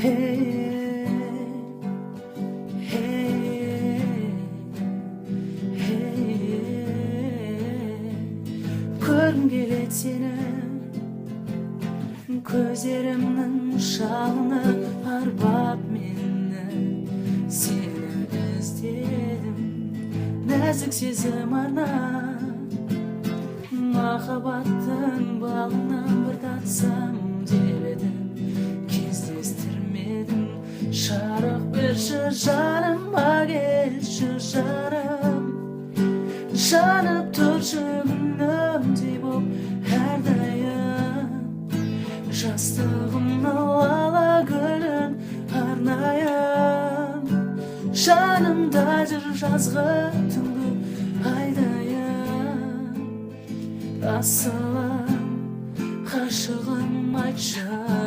Hey, hey, hey. Көргім келеді сені көздерімнің жалыны арбап мені. Сені іздедім нәзік сезім арнап, махаббаттың балынан бір татсам деп едім. Кездестірмедім, жарық берші жаныма, келші жарым. Жанып тұршы күнімдей боп әрдайым. Жастығымның лала гүлін арнайым. Жанымда жүр жазғы түнгі айдайым. Асылым, ғашығым айтшы.